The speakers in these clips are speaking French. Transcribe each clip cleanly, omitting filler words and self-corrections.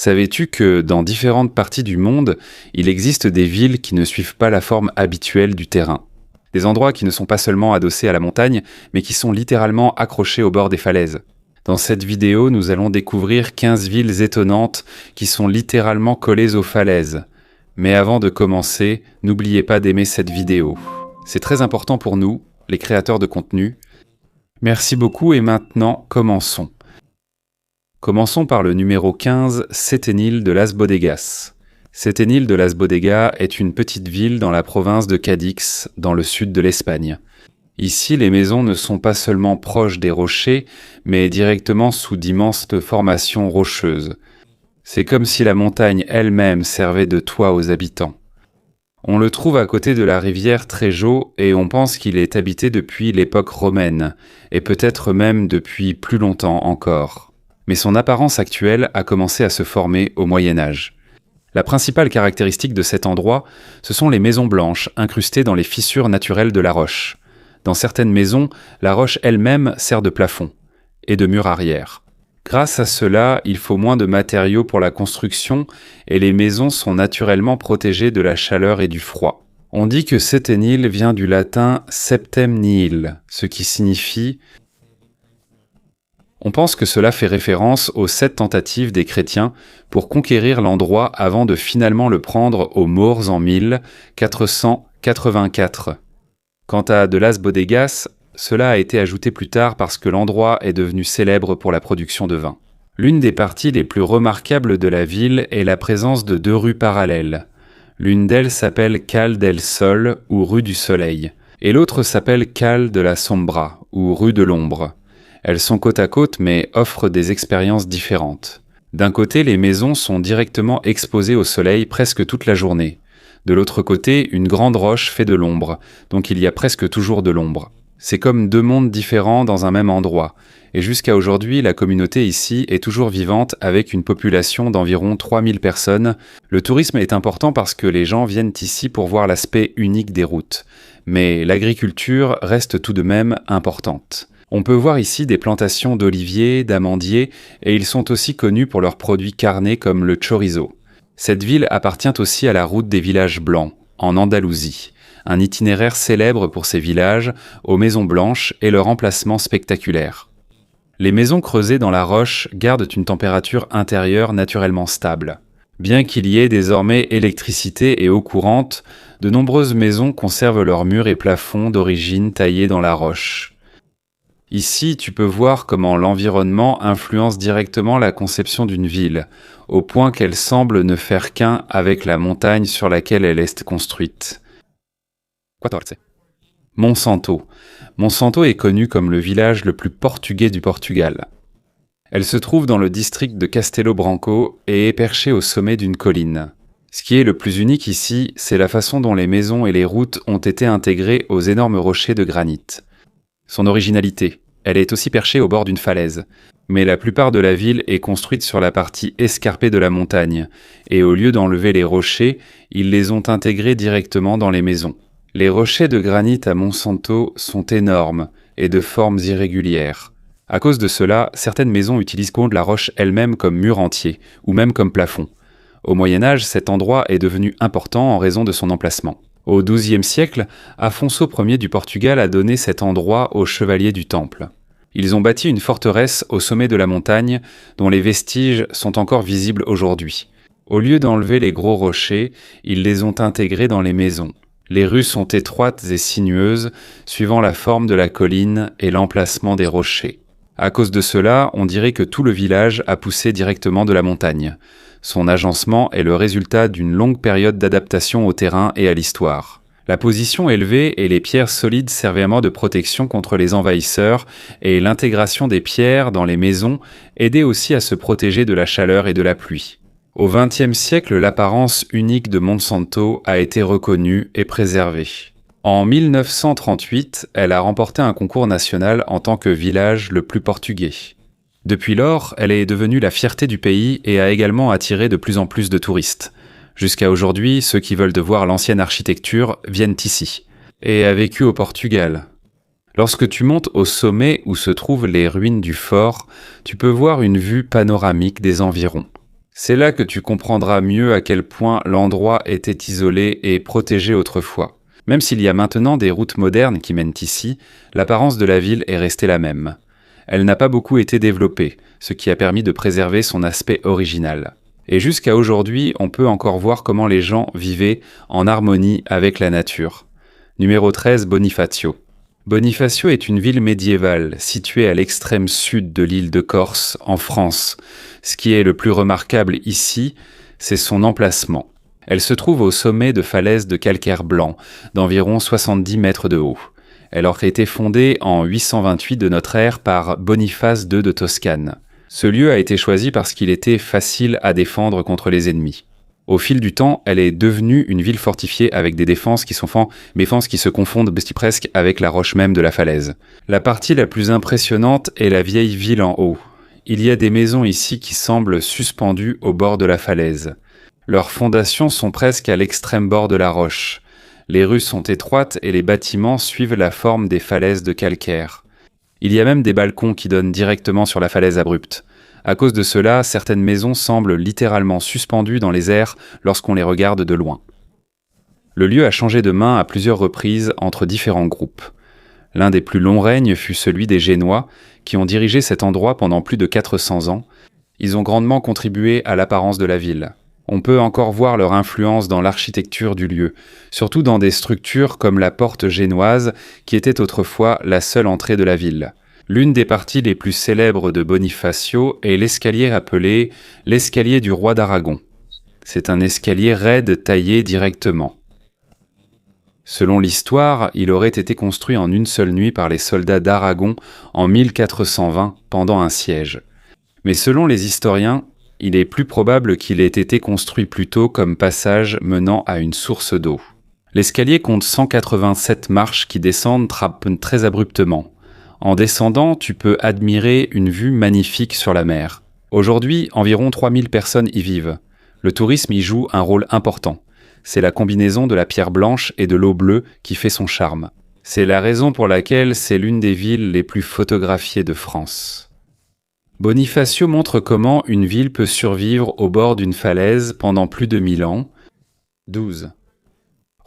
Savais-tu que dans différentes parties du monde, il existe des villes qui ne suivent pas la forme habituelle du terrain? Des endroits qui ne sont pas seulement adossés à la montagne, mais qui sont littéralement accrochés au bord des falaises. Dans cette vidéo, nous allons découvrir 15 villes étonnantes qui sont littéralement collées aux falaises. Mais avant de commencer, n'oubliez pas d'aimer cette vidéo. C'est très important pour nous, les créateurs de contenu. Merci beaucoup et maintenant, commençons. Commençons par le numéro 15, Setenil de Las Bodegas. Setenil de Las Bodegas est une petite ville dans la province de Cadix, dans le sud de l'Espagne. Ici, les maisons ne sont pas seulement proches des rochers, mais directement sous d'immenses formations rocheuses. C'est comme si la montagne elle-même servait de toit aux habitants. On le trouve à côté de la rivière Trejo et on pense qu'il est habité depuis l'époque romaine, et peut-être même depuis plus longtemps encore. Mais son apparence actuelle a commencé à se former au Moyen-Âge. La principale caractéristique de cet endroit, ce sont les maisons blanches incrustées dans les fissures naturelles de la roche. Dans certaines maisons, la roche elle-même sert de plafond et de mur arrière. Grâce à cela, il faut moins de matériaux pour la construction et les maisons sont naturellement protégées de la chaleur et du froid. On dit que Setenil vient du latin septem nihil, ce qui signifie... On pense que cela fait référence aux 7 tentatives des chrétiens pour conquérir l'endroit avant de finalement le prendre aux Maures en 1484. Quant à de Las Bodegas, cela a été ajouté plus tard parce que l'endroit est devenu célèbre pour la production de vin. L'une des parties les plus remarquables de la ville est la présence de 2 rues parallèles. L'une d'elles s'appelle Cal del Sol ou rue du Soleil, et l'autre s'appelle Cal de la Sombra ou rue de l'Ombre. Elles sont côte à côte mais offrent des expériences différentes. D'un côté, les maisons sont directement exposées au soleil presque toute la journée. De l'autre côté, une grande roche fait de l'ombre, donc il y a presque toujours de l'ombre. C'est comme 2 mondes différents dans un même endroit. Et jusqu'à aujourd'hui, la communauté ici est toujours vivante avec une population d'environ 3000 personnes. Le tourisme est important parce que les gens viennent ici pour voir l'aspect unique des routes. Mais l'agriculture reste tout de même importante. On peut voir ici des plantations d'oliviers, d'amandiers, et ils sont aussi connus pour leurs produits carnés comme le chorizo. Cette ville appartient aussi à la route des villages blancs, en Andalousie, un itinéraire célèbre pour ces villages, aux maisons blanches et leur emplacement spectaculaire. Les maisons creusées dans la roche gardent une température intérieure naturellement stable. Bien qu'il y ait désormais électricité et eau courante, de nombreuses maisons conservent leurs murs et plafonds d'origine taillés dans la roche. Ici, tu peux voir comment l'environnement influence directement la conception d'une ville, au point qu'elle semble ne faire qu'un avec la montagne sur laquelle elle est construite. 14. Monsanto. Monsanto est connu comme le village le plus portugais du Portugal. Elle se trouve dans le district de Castelo Branco et est perchée au sommet d'une colline. Ce qui est le plus unique ici, c'est la façon dont les maisons et les routes ont été intégrées aux énormes rochers de granit. Son originalité, elle est aussi perchée au bord d'une falaise, mais la plupart de la ville est construite sur la partie escarpée de la montagne, et au lieu d'enlever les rochers, ils les ont intégrés directement dans les maisons. Les rochers de granit à Monsanto sont énormes et de formes irrégulières. À cause de cela, certaines maisons utilisent la roche elle-même comme mur entier, ou même comme plafond. Au Moyen-Âge, cet endroit est devenu important en raison de son emplacement. Au XIIe siècle, Afonso Ier du Portugal a donné cet endroit aux chevaliers du Temple. Ils ont bâti une forteresse au sommet de la montagne, dont les vestiges sont encore visibles aujourd'hui. Au lieu d'enlever les gros rochers, ils les ont intégrés dans les maisons. Les rues sont étroites et sinueuses, suivant la forme de la colline et l'emplacement des rochers. À cause de cela, on dirait que tout le village a poussé directement de la montagne. Son agencement est le résultat d'une longue période d'adaptation au terrain et à l'histoire. La position élevée et les pierres solides servaient à de protection contre les envahisseurs et l'intégration des pierres dans les maisons aidait aussi à se protéger de la chaleur et de la pluie. Au XXe siècle, l'apparence unique de Monsanto a été reconnue et préservée. En 1938, elle a remporté un concours national en tant que village le plus portugais. Depuis lors, elle est devenue la fierté du pays et a également attiré de plus en plus de touristes. Jusqu'à aujourd'hui, ceux qui veulent voir l'ancienne architecture viennent ici. Et a vécu au Portugal. Lorsque tu montes au sommet où se trouvent les ruines du fort, tu peux voir une vue panoramique des environs. C'est là que tu comprendras mieux à quel point l'endroit était isolé et protégé autrefois. Même s'il y a maintenant des routes modernes qui mènent ici, l'apparence de la ville est restée la même. Elle n'a pas beaucoup été développée, ce qui a permis de préserver son aspect original. Et jusqu'à aujourd'hui, on peut encore voir comment les gens vivaient en harmonie avec la nature. Numéro 13, Bonifacio. Bonifacio est une ville médiévale située à l'extrême sud de l'île de Corse, en France. Ce qui est le plus remarquable ici, c'est son emplacement. Elle se trouve au sommet de falaises de calcaire blanc, d'environ 70 mètres de haut. Elle aurait été fondée en 828 de notre ère par Boniface II de Toscane. Ce lieu a été choisi parce qu'il était facile à défendre contre les ennemis. Au fil du temps, elle est devenue une ville fortifiée avec des défenses qui se confondent presque avec la roche même de la falaise. La partie la plus impressionnante est la vieille ville en haut. Il y a des maisons ici qui semblent suspendues au bord de la falaise. Leurs fondations sont presque à l'extrême bord de la roche. Les rues sont étroites et les bâtiments suivent la forme des falaises de calcaire. Il y a même des balcons qui donnent directement sur la falaise abrupte. À cause de cela, certaines maisons semblent littéralement suspendues dans les airs lorsqu'on les regarde de loin. Le lieu a changé de main à plusieurs reprises entre différents groupes. L'un des plus longs règnes fut celui des Génois, qui ont dirigé cet endroit pendant plus de 400 ans. Ils ont grandement contribué à l'apparence de la ville. On peut encore voir leur influence dans l'architecture du lieu, surtout dans des structures comme la porte génoise, qui était autrefois la seule entrée de la ville. L'une des parties les plus célèbres de Bonifacio est l'escalier appelé l'escalier du roi d'Aragon. C'est un escalier raide taillé directement. Selon l'histoire, il aurait été construit en une seule nuit par les soldats d'Aragon en 1420 pendant un siège. Mais selon les historiens, il est plus probable qu'il ait été construit plus tôt comme passage menant à une source d'eau. L'escalier compte 187 marches qui descendent très abruptement. En descendant, tu peux admirer une vue magnifique sur la mer. Aujourd'hui, environ 3000 personnes y vivent. Le tourisme y joue un rôle important. C'est la combinaison de la pierre blanche et de l'eau bleue qui fait son charme. C'est la raison pour laquelle c'est l'une des villes les plus photographiées de France. Bonifacio montre comment une ville peut survivre au bord d'une falaise pendant plus de 1000 ans. 12.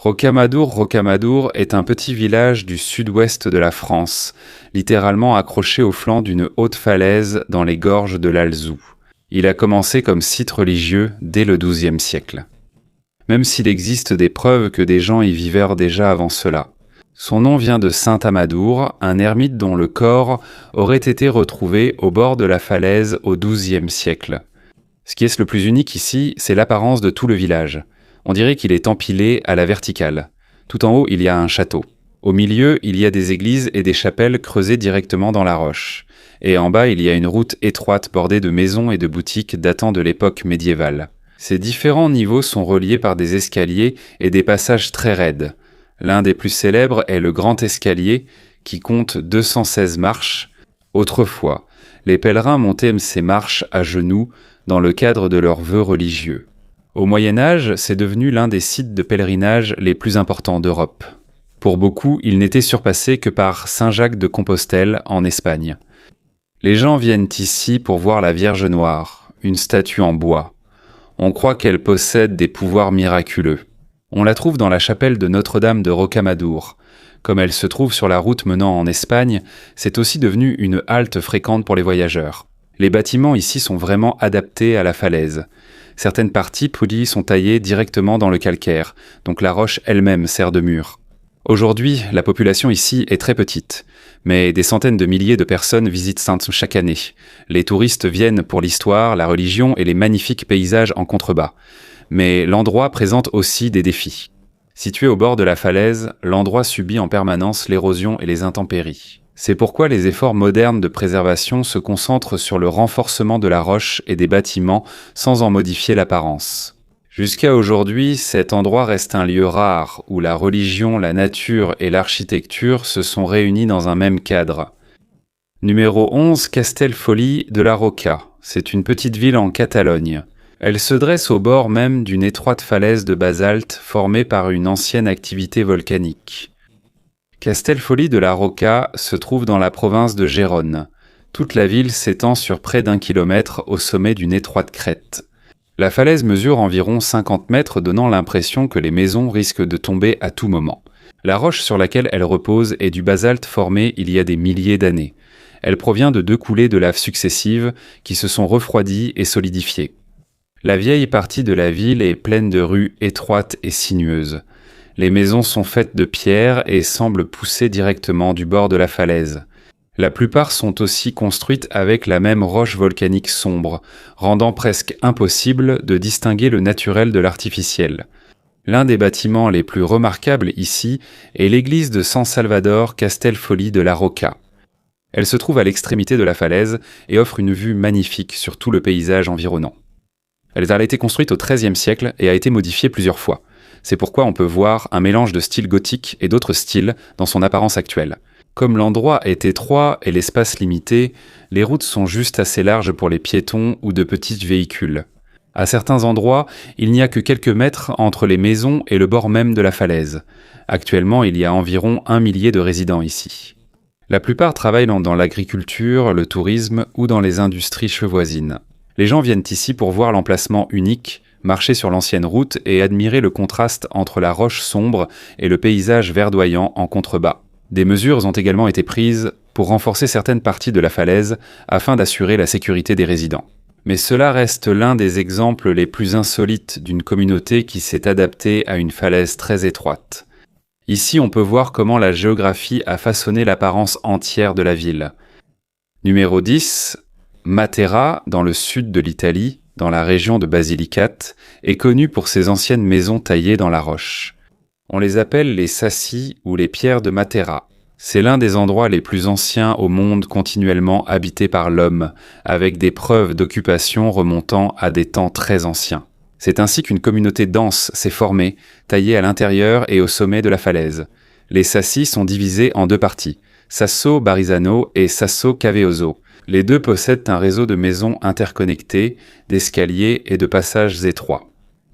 Rocamadour est un petit village du sud-ouest de la France, littéralement accroché au flanc d'une haute falaise dans les gorges de l'Alzou. Il a commencé comme site religieux dès le XIIe siècle. Même s'il existe des preuves que des gens y vivèrent déjà avant cela. Son nom vient de Saint Amadour, un ermite dont le corps aurait été retrouvé au bord de la falaise au XIIe siècle. Ce qui est le plus unique ici, c'est l'apparence de tout le village. On dirait qu'il est empilé à la verticale. Tout en haut, il y a un château. Au milieu, il y a des églises et des chapelles creusées directement dans la roche. Et en bas, il y a une route étroite bordée de maisons et de boutiques datant de l'époque médiévale. Ces différents niveaux sont reliés par des escaliers et des passages très raides. L'un des plus célèbres est le Grand Escalier, qui compte 216 marches. Autrefois, les pèlerins montaient ces marches à genoux dans le cadre de leurs vœux religieux. Au Moyen-Âge, c'est devenu l'un des sites de pèlerinage les plus importants d'Europe. Pour beaucoup, il n'était surpassé que par Saint-Jacques de Compostelle, en Espagne. Les gens viennent ici pour voir la Vierge Noire, une statue en bois. On croit qu'elle possède des pouvoirs miraculeux. On la trouve dans la chapelle de Notre-Dame de Rocamadour. Comme elle se trouve sur la route menant en Espagne, c'est aussi devenu une halte fréquente pour les voyageurs. Les bâtiments ici sont vraiment adaptés à la falaise. Certaines parties polies sont taillées directement dans le calcaire, donc la roche elle-même sert de mur. Aujourd'hui, la population ici est très petite, mais des centaines de milliers de personnes visitent Sainte chaque année. Les touristes viennent pour l'histoire, la religion et les magnifiques paysages en contrebas. Mais l'endroit présente aussi des défis. Situé au bord de la falaise, l'endroit subit en permanence l'érosion et les intempéries. C'est pourquoi les efforts modernes de préservation se concentrent sur le renforcement de la roche et des bâtiments sans en modifier l'apparence. Jusqu'à aujourd'hui, cet endroit reste un lieu rare où la religion, la nature et l'architecture se sont réunis dans un même cadre. Numéro 11, Castellfollit de la Roca. C'est une petite ville en Catalogne. Elle se dresse au bord même d'une étroite falaise de basalte formée par une ancienne activité volcanique. Castellfollit de la Roca se trouve dans la province de Gérone. Toute la ville s'étend sur près d'1 kilomètre au sommet d'une étroite crête. La falaise mesure environ 50 mètres, donnant l'impression que les maisons risquent de tomber à tout moment. La roche sur laquelle elle repose est du basalte formé il y a des milliers d'années. Elle provient de 2 coulées de lave successives qui se sont refroidies et solidifiées. La vieille partie de la ville est pleine de rues étroites et sinueuses. Les maisons sont faites de pierre et semblent pousser directement du bord de la falaise. La plupart sont aussi construites avec la même roche volcanique sombre, rendant presque impossible de distinguer le naturel de l'artificiel. L'un des bâtiments les plus remarquables ici est l'église de San Salvador Castelfoli de la Roca. Elle se trouve à l'extrémité de la falaise et offre une vue magnifique sur tout le paysage environnant. Elle a été construite au XIIIe siècle et a été modifiée plusieurs fois. C'est pourquoi on peut voir un mélange de style gothique et d'autres styles dans son apparence actuelle. Comme l'endroit est étroit et l'espace limité, les routes sont juste assez larges pour les piétons ou de petits véhicules. À certains endroits, il n'y a que quelques mètres entre les maisons et le bord même de la falaise. Actuellement, il y a environ 1 millier de résidents ici. La plupart travaillent dans l'agriculture, le tourisme ou dans les industries voisines. Les gens viennent ici pour voir l'emplacement unique, marcher sur l'ancienne route et admirer le contraste entre la roche sombre et le paysage verdoyant en contrebas. Des mesures ont également été prises pour renforcer certaines parties de la falaise afin d'assurer la sécurité des résidents. Mais cela reste l'un des exemples les plus insolites d'une communauté qui s'est adaptée à une falaise très étroite. Ici, on peut voir comment la géographie a façonné l'apparence entière de la ville. Numéro 10, Matera, dans le sud de l'Italie, dans la région de Basilicate, est connue pour ses anciennes maisons taillées dans la roche. On les appelle les sassi ou les pierres de Matera. C'est l'un des endroits les plus anciens au monde continuellement habité par l'homme, avec des preuves d'occupation remontant à des temps très anciens. C'est ainsi qu'une communauté dense s'est formée, taillée à l'intérieur et au sommet de la falaise. Les sassi sont divisés en 2 parties, Sasso Barisano et Sasso Caveoso. Les 2 possèdent un réseau de maisons interconnectées, d'escaliers et de passages étroits.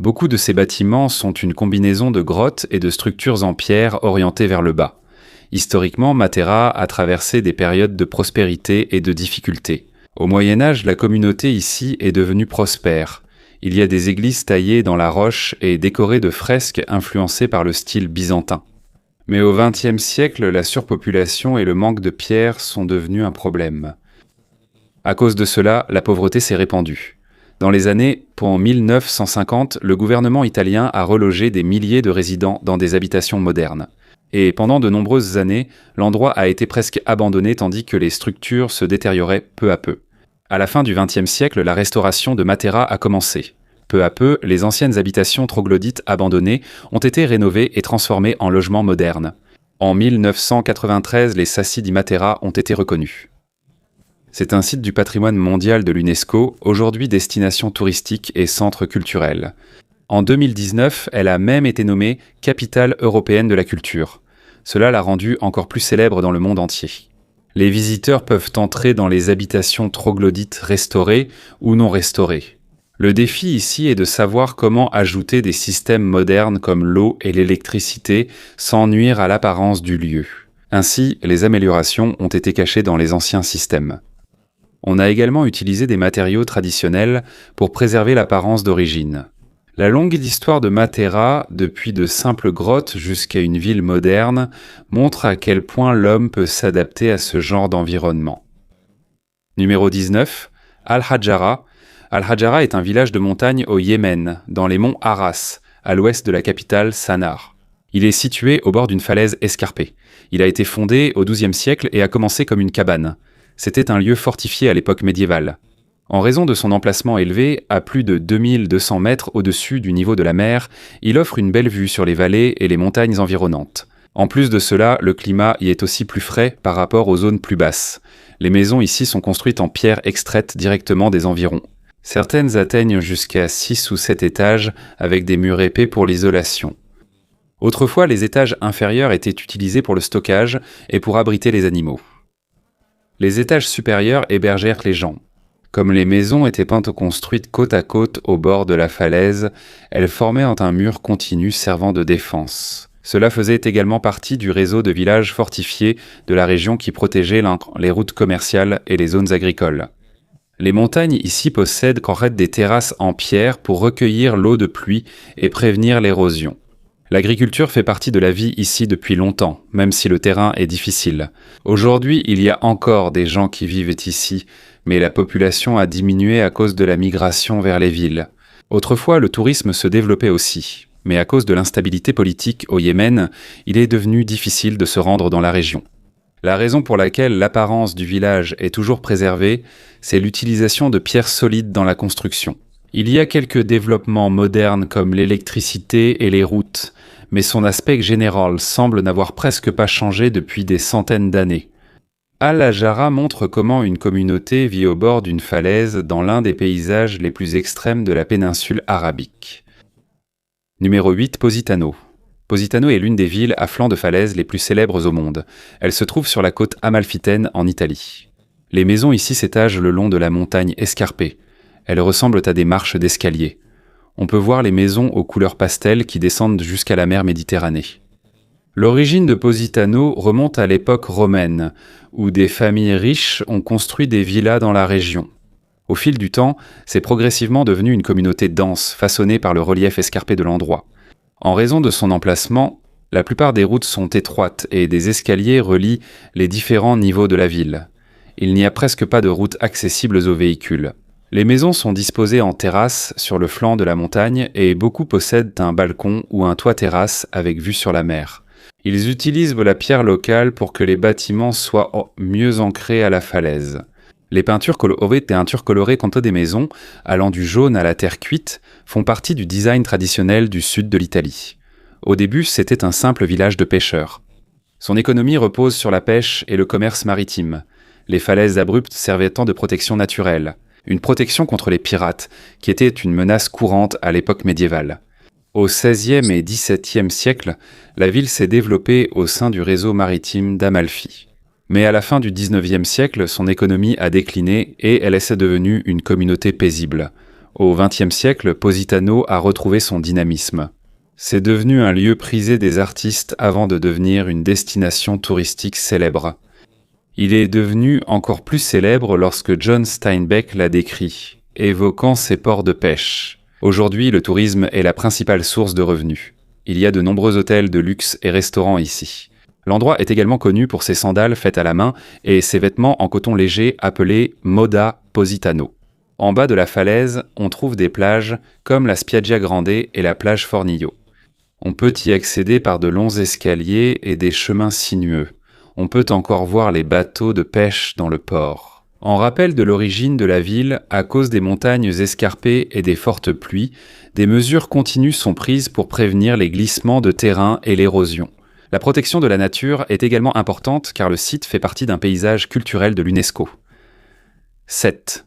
Beaucoup de ces bâtiments sont une combinaison de grottes et de structures en pierre orientées vers le bas. Historiquement, Matera a traversé des périodes de prospérité et de difficulté. Au Moyen-Âge, la communauté ici est devenue prospère. Il y a des églises taillées dans la roche et décorées de fresques influencées par le style byzantin. Mais au XXe siècle, la surpopulation et le manque de pierres sont devenus un problème. À cause de cela, la pauvreté s'est répandue. Dans les années 1950, le gouvernement italien a relogé des milliers de résidents dans des habitations modernes. Et pendant de nombreuses années, l'endroit a été presque abandonné tandis que les structures se détérioraient peu à peu. À la fin du XXe siècle, la restauration de Matera a commencé. Peu à peu, les anciennes habitations troglodytes abandonnées ont été rénovées et transformées en logements modernes. En 1993, les sassi di Matera ont été reconnus. C'est un site du patrimoine mondial de l'UNESCO, aujourd'hui destination touristique et centre culturel. En 2019, elle a même été nommée capitale européenne de la culture. Cela l'a rendue encore plus célèbre dans le monde entier. Les visiteurs peuvent entrer dans les habitations troglodytes restaurées ou non restaurées. Le défi ici est de savoir comment ajouter des systèmes modernes comme l'eau et l'électricité sans nuire à l'apparence du lieu. Ainsi, les améliorations ont été cachées dans les anciens systèmes. On a également utilisé des matériaux traditionnels pour préserver l'apparence d'origine. La longue histoire de Matera, depuis de simples grottes jusqu'à une ville moderne, montre à quel point l'homme peut s'adapter à ce genre d'environnement. Numéro 19, Al-Hadjara. Al-Hadjara est un village de montagne au Yémen, dans les monts Aras, à l'ouest de la capitale Sanaa. Il est situé au bord d'une falaise escarpée. Il a été fondé au XIIe siècle et a commencé comme une cabane. C'était un lieu fortifié à l'époque médiévale. En raison de son emplacement élevé, à plus de 2200 mètres au-dessus du niveau de la mer, il offre une belle vue sur les vallées et les montagnes environnantes. En plus de cela, le climat y est aussi plus frais par rapport aux zones plus basses. Les maisons ici sont construites en pierre extraite directement des environs. Certaines atteignent jusqu'à 6 ou 7 étages avec des murs épais pour l'isolation. Autrefois, les étages inférieurs étaient utilisés pour le stockage et pour abriter les animaux. Les étages supérieurs hébergèrent les gens. Comme les maisons étaient peintes ou construites côte à côte au bord de la falaise, elles formaient un mur continu servant de défense. Cela faisait également partie du réseau de villages fortifiés de la région qui protégeait les routes commerciales et les zones agricoles. Les montagnes ici possèdent en fait des terrasses en pierre pour recueillir l'eau de pluie et prévenir l'érosion. L'agriculture fait partie de la vie ici depuis longtemps, même si le terrain est difficile. Aujourd'hui, il y a encore des gens qui vivent ici, mais la population a diminué à cause de la migration vers les villes. Autrefois, le tourisme se développait aussi, mais à cause de l'instabilité politique au Yémen, il est devenu difficile de se rendre dans la région. La raison pour laquelle l'apparence du village est toujours préservée, c'est l'utilisation de pierres solides dans la construction. Il y a quelques développements modernes comme l'électricité et les routes, mais son aspect général semble n'avoir presque pas changé depuis des centaines d'années. Al-Hajara montre comment une communauté vit au bord d'une falaise dans l'un des paysages les plus extrêmes de la péninsule arabique. Numéro 8, Positano. Positano est l'une des villes à flanc de falaise les plus célèbres au monde. Elle se trouve sur la côte amalfitaine en Italie. Les maisons ici s'étagent le long de la montagne escarpée. Elles ressemblent à des marches d'escalier. On peut voir les maisons aux couleurs pastel qui descendent jusqu'à la mer Méditerranée. L'origine de Positano remonte à l'époque romaine, où des familles riches ont construit des villas dans la région. Au fil du temps, c'est progressivement devenu une communauté dense, façonnée par le relief escarpé de l'endroit. En raison de son emplacement, la plupart des routes sont étroites et des escaliers relient les différents niveaux de la ville. Il n'y a presque pas de routes accessibles aux véhicules. Les maisons sont disposées en terrasse sur le flanc de la montagne et beaucoup possèdent un balcon ou un toit terrasse avec vue sur la mer. Ils utilisent la pierre locale pour que les bâtiments soient mieux ancrés à la falaise. Les peintures colorées quant des maisons, allant du jaune à la terre cuite, font partie du design traditionnel du sud de l'Italie. Au début, c'était un simple village de pêcheurs. Son économie repose sur la pêche et le commerce maritime. Les falaises abruptes servaient de protection naturelle, une protection contre les pirates, qui était une menace courante à l'époque médiévale. Au XVIe et XVIIe siècle, la ville s'est développée au sein du réseau maritime d'Amalfi. Mais à la fin du XIXe siècle, son économie a décliné et elle est devenue une communauté paisible. Au XXe siècle, Positano a retrouvé son dynamisme. C'est devenu un lieu prisé des artistes avant de devenir une destination touristique célèbre. Il est devenu encore plus célèbre lorsque John Steinbeck l'a décrit, évoquant ses ports de pêche. Aujourd'hui, le tourisme est la principale source de revenus. Il y a de nombreux hôtels de luxe et restaurants ici. L'endroit est également connu pour ses sandales faites à la main et ses vêtements en coton léger appelés Moda Positano. En bas de la falaise, on trouve des plages comme la Spiaggia Grande et la plage Fornillo. On peut y accéder par de longs escaliers et des chemins sinueux. On peut encore voir les bateaux de pêche dans le port. En rappel de l'origine de la ville, à cause des montagnes escarpées et des fortes pluies, des mesures continues sont prises pour prévenir les glissements de terrain et l'érosion. La protection de la nature est également importante car le site fait partie d'un paysage culturel de l'UNESCO. 7.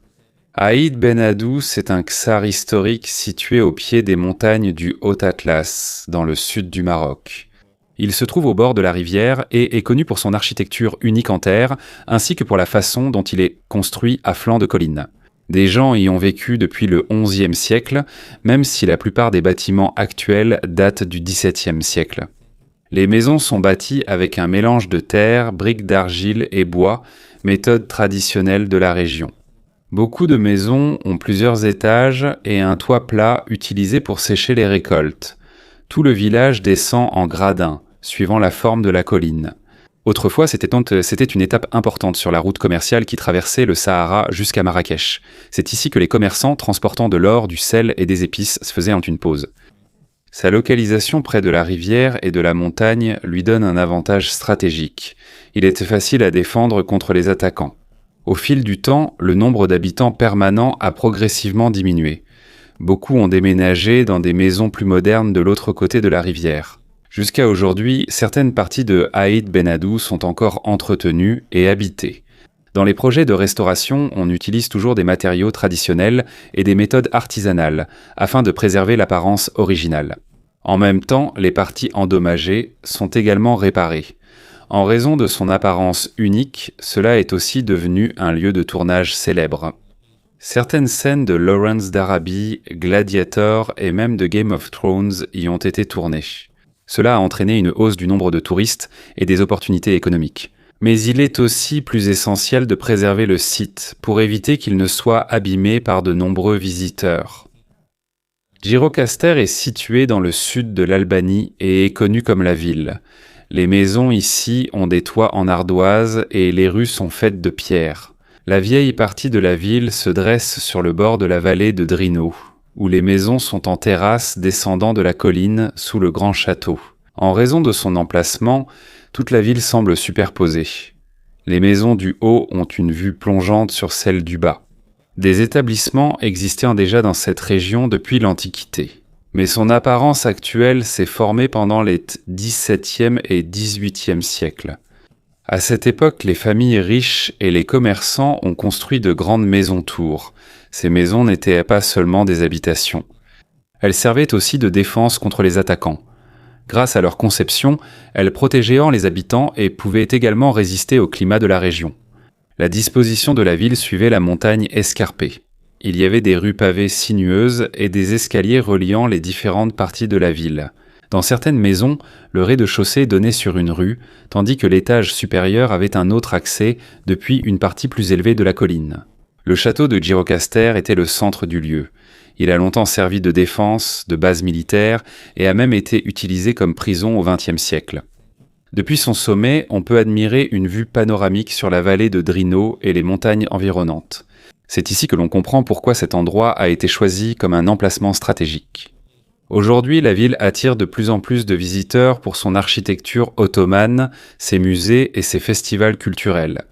Aïd Ben Haddou, c'est un ksar historique situé au pied des montagnes du Haut-Atlas, dans le sud du Maroc. Il se trouve au bord de la rivière et est connu pour son architecture unique en terre, ainsi que pour la façon dont il est construit à flanc de colline. Des gens y ont vécu depuis le XIe siècle, même si la plupart des bâtiments actuels datent du XVIIe siècle. Les maisons sont bâties avec un mélange de terre, briques d'argile et bois, méthode traditionnelle de la région. Beaucoup de maisons ont plusieurs étages et un toit plat utilisé pour sécher les récoltes. Tout le village descend en gradin, suivant la forme de la colline. Autrefois, c'était une étape importante sur la route commerciale qui traversait le Sahara jusqu'à Marrakech. C'est ici que les commerçants transportant de l'or, du sel et des épices se faisaient une pause. Sa localisation près de la rivière et de la montagne lui donne un avantage stratégique. Il était facile à défendre contre les attaquants. Au fil du temps, le nombre d'habitants permanents a progressivement diminué. Beaucoup ont déménagé dans des maisons plus modernes de l'autre côté de la rivière. Jusqu'à aujourd'hui, certaines parties de Aïd Ben Haddou sont encore entretenues et habitées. Dans les projets de restauration, on utilise toujours des matériaux traditionnels et des méthodes artisanales, afin de préserver l'apparence originale. En même temps, les parties endommagées sont également réparées. En raison de son apparence unique, cela est aussi devenu un lieu de tournage célèbre. Certaines scènes de Lawrence d'Arabie, Gladiator et même de Game of Thrones y ont été tournées. Cela a entraîné une hausse du nombre de touristes et des opportunités économiques. Mais il est aussi plus essentiel de préserver le site pour éviter qu'il ne soit abîmé par de nombreux visiteurs. Gjirokastër est situé dans le sud de l'Albanie et est connu comme la ville. Les maisons ici ont des toits en ardoise et les rues sont faites de pierre. La vieille partie de la ville se dresse sur le bord de la vallée de Drino, où les maisons sont en terrasse descendant de la colline sous le grand château. En raison de son emplacement, toute la ville semble superposée. Les maisons du haut ont une vue plongeante sur celles du bas. Des établissements existaient déjà dans cette région depuis l'Antiquité. Mais son apparence actuelle s'est formée pendant les XVIIe et XVIIIe siècles. À cette époque, les familles riches et les commerçants ont construit de grandes maisons-tours. Ces maisons n'étaient pas seulement des habitations. Elles servaient aussi de défense contre les attaquants. Grâce à leur conception, elles protégeaient les habitants et pouvaient également résister au climat de la région. La disposition de la ville suivait la montagne escarpée. Il y avait des rues pavées sinueuses et des escaliers reliant les différentes parties de la ville. Dans certaines maisons, le rez-de-chaussée donnait sur une rue, tandis que l'étage supérieur avait un autre accès depuis une partie plus élevée de la colline. Le château de Gjirokastër était le centre du lieu. Il a longtemps servi de défense, de base militaire et a même été utilisé comme prison au XXe siècle. Depuis son sommet, on peut admirer une vue panoramique sur la vallée de Drino et les montagnes environnantes. C'est ici que l'on comprend pourquoi cet endroit a été choisi comme un emplacement stratégique. Aujourd'hui, la ville attire de plus en plus de visiteurs pour son architecture ottomane, ses musées et ses festivals culturels.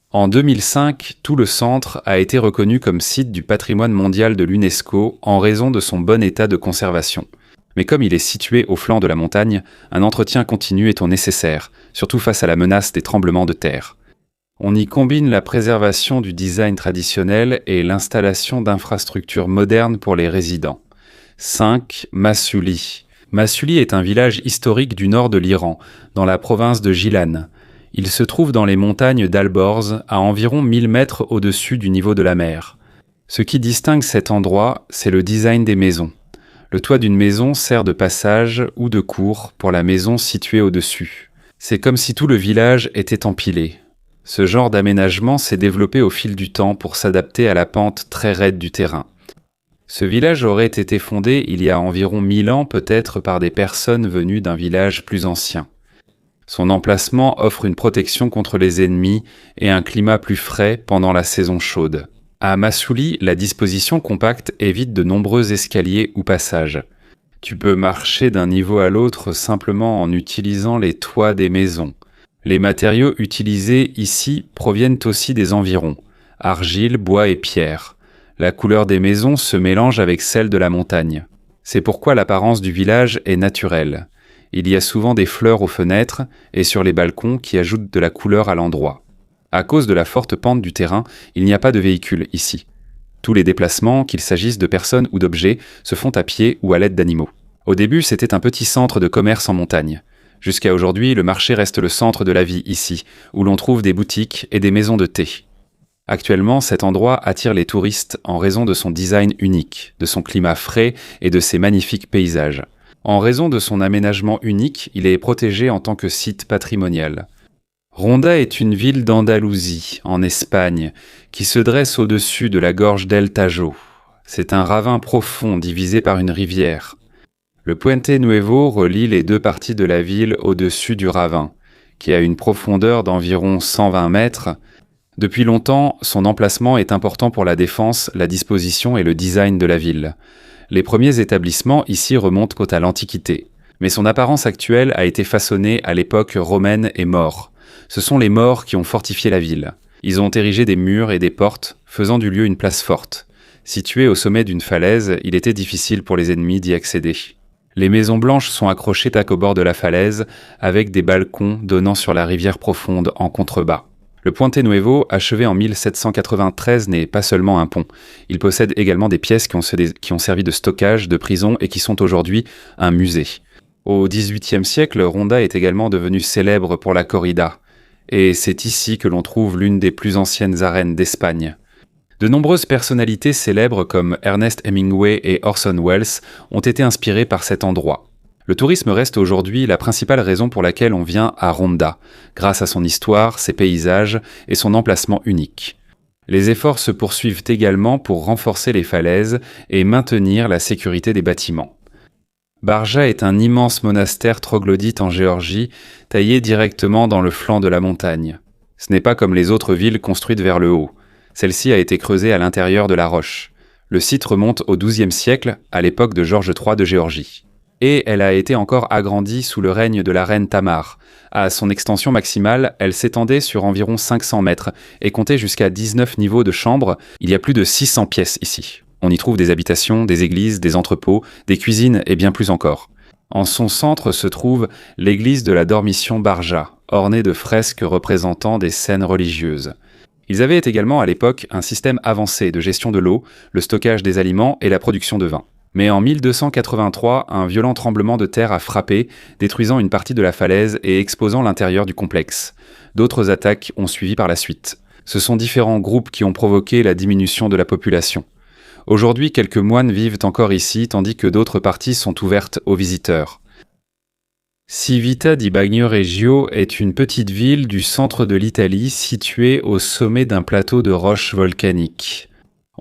En 2005, tout le centre a été reconnu comme site du patrimoine mondial de l'UNESCO en raison de son bon état de conservation. Mais comme il est situé au flanc de la montagne, un entretien continu est nécessaire, surtout face à la menace des tremblements de terre. On y combine la préservation du design traditionnel et l'installation d'infrastructures modernes pour les résidents. 5. Masuli. Masuli est un village historique du nord de l'Iran, dans la province de Gilan. Il se trouve dans les montagnes d'Alborz, à environ 1000 mètres au-dessus du niveau de la mer. Ce qui distingue cet endroit, c'est le design des maisons. Le toit d'une maison sert de passage ou de cour pour la maison située au-dessus. C'est comme si tout le village était empilé. Ce genre d'aménagement s'est développé au fil du temps pour s'adapter à la pente très raide du terrain. Ce village aurait été fondé il y a environ 1000 ans peut-être par des personnes venues d'un village plus ancien. Son emplacement offre une protection contre les ennemis et un climat plus frais pendant la saison chaude. À Masuli, la disposition compacte évite de nombreux escaliers ou passages. Tu peux marcher d'un niveau à l'autre simplement en utilisant les toits des maisons. Les matériaux utilisés ici proviennent aussi des environs, argile, bois et pierre. La couleur des maisons se mélange avec celle de la montagne. C'est pourquoi l'apparence du village est naturelle. Il y a souvent des fleurs aux fenêtres et sur les balcons qui ajoutent de la couleur à l'endroit. À cause de la forte pente du terrain, il n'y a pas de véhicules ici. Tous les déplacements, qu'il s'agisse de personnes ou d'objets, se font à pied ou à l'aide d'animaux. Au début, c'était un petit centre de commerce en montagne. Jusqu'à aujourd'hui, le marché reste le centre de la vie ici, où l'on trouve des boutiques et des maisons de thé. Actuellement, cet endroit attire les touristes en raison de son design unique, de son climat frais et de ses magnifiques paysages. En raison de son aménagement unique, il est protégé en tant que site patrimonial. Ronda est une ville d'Andalousie, en Espagne, qui se dresse au-dessus de la gorge d'El Tajo. C'est un ravin profond divisé par une rivière. Le Puente Nuevo relie les deux parties de la ville au-dessus du ravin, qui a une profondeur d'environ 120 mètres. Depuis longtemps, son emplacement est important pour la défense, la disposition et le design de la ville. Les premiers établissements ici remontent à l'Antiquité, mais son apparence actuelle a été façonnée à l'époque romaine et maure. Ce sont les Maures qui ont fortifié la ville. Ils ont érigé des murs et des portes, faisant du lieu une place forte. Situé au sommet d'une falaise, il était difficile pour les ennemis d'y accéder. Les maisons blanches sont accrochées tac au bord de la falaise, avec des balcons donnant sur la rivière profonde en contrebas. Le Puente Nuevo, achevé en 1793, n'est pas seulement un pont. Il possède également des pièces qui ont servi de stockage, de prison et qui sont aujourd'hui un musée. Au XVIIIe siècle, Ronda est également devenue célèbre pour la corrida. Et c'est ici que l'on trouve l'une des plus anciennes arènes d'Espagne. De nombreuses personnalités célèbres comme Ernest Hemingway et Orson Welles ont été inspirées par cet endroit. Le tourisme reste aujourd'hui la principale raison pour laquelle on vient à Ronda, grâce à son histoire, ses paysages et son emplacement unique. Les efforts se poursuivent également pour renforcer les falaises et maintenir la sécurité des bâtiments. Barja est un immense monastère troglodyte en Géorgie, taillé directement dans le flanc de la montagne. Ce n'est pas comme les autres villes construites vers le haut. Celle-ci a été creusée à l'intérieur de la roche. Le site remonte au XIIe siècle, à l'époque de George III de Géorgie. Et elle a été encore agrandie sous le règne de la reine Tamar. À son extension maximale, elle s'étendait sur environ 500 mètres et comptait jusqu'à 19 niveaux de chambres. Il y a plus de 600 pièces ici. On y trouve des habitations, des églises, des entrepôts, des cuisines et bien plus encore. En son centre se trouve l'église de la Dormition Barja, ornée de fresques représentant des scènes religieuses. Ils avaient également à l'époque un système avancé de gestion de l'eau, le stockage des aliments et la production de vin. Mais en 1283, un violent tremblement de terre a frappé, détruisant une partie de la falaise et exposant l'intérieur du complexe. D'autres attaques ont suivi par la suite. Ce sont différents groupes qui ont provoqué la diminution de la population. Aujourd'hui, quelques moines vivent encore ici, tandis que d'autres parties sont ouvertes aux visiteurs. Civita di Bagnoregio est une petite ville du centre de l'Italie située au sommet d'un plateau de roches volcaniques.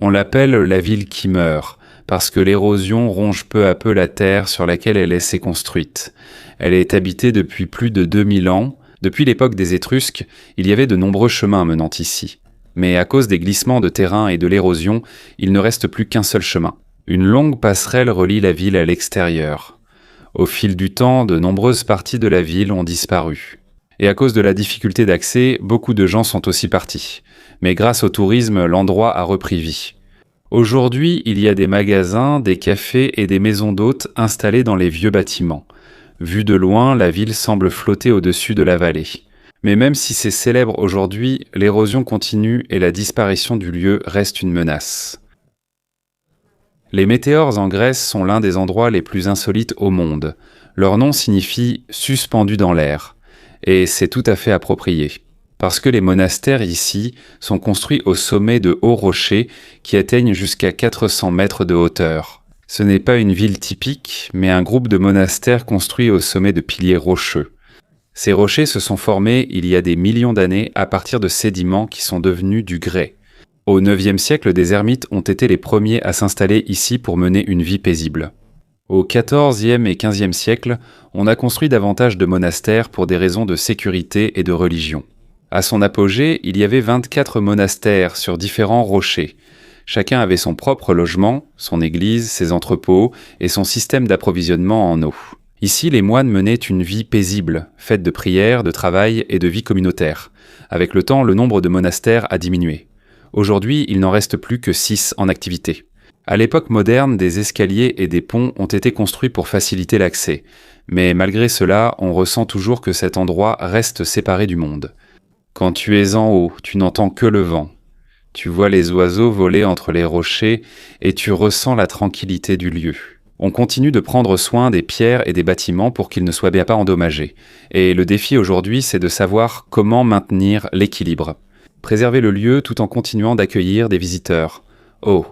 On l'appelle la ville qui meurt, parce que l'érosion ronge peu à peu la terre sur laquelle elle s'est construite. Elle est habitée depuis plus de 2000 ans. Depuis l'époque des Étrusques, il y avait de nombreux chemins menant ici. Mais à cause des glissements de terrain et de l'érosion, il ne reste plus qu'un seul chemin. Une longue passerelle relie la ville à l'extérieur. Au fil du temps, de nombreuses parties de la ville ont disparu. Et à cause de la difficulté d'accès, beaucoup de gens sont aussi partis. Mais grâce au tourisme, l'endroit a repris vie. Aujourd'hui, il y a des magasins, des cafés et des maisons d'hôtes installés dans les vieux bâtiments. Vu de loin, la ville semble flotter au-dessus de la vallée. Mais même si c'est célèbre aujourd'hui, l'érosion continue et la disparition du lieu reste une menace. Les météores en Grèce sont l'un des endroits les plus insolites au monde. Leur nom signifie « suspendu dans l'air », et c'est tout à fait approprié. Parce que les monastères ici sont construits au sommet de hauts rochers qui atteignent jusqu'à 400 mètres de hauteur. Ce n'est pas une ville typique, mais un groupe de monastères construits au sommet de piliers rocheux. Ces rochers se sont formés il y a des millions d'années à partir de sédiments qui sont devenus du grès. Au IXe siècle, des ermites ont été les premiers à s'installer ici pour mener une vie paisible. Au XIVe et XVe siècle, on a construit davantage de monastères pour des raisons de sécurité et de religion. À son apogée, il y avait 24 monastères sur différents rochers. Chacun avait son propre logement, son église, ses entrepôts et son système d'approvisionnement en eau. Ici, les moines menaient une vie paisible, faite de prières, de travail et de vie communautaire. Avec le temps, le nombre de monastères a diminué. Aujourd'hui, il n'en reste plus que 6 en activité. À l'époque moderne, des escaliers et des ponts ont été construits pour faciliter l'accès. Mais malgré cela, on ressent toujours que cet endroit reste séparé du monde. Quand tu es en haut, tu n'entends que le vent. Tu vois les oiseaux voler entre les rochers et tu ressens la tranquillité du lieu. On continue de prendre soin des pierres et des bâtiments pour qu'ils ne soient bien pas endommagés. Et le défi aujourd'hui, c'est de savoir comment maintenir l'équilibre. Préserver le lieu tout en continuant d'accueillir des visiteurs. Oh,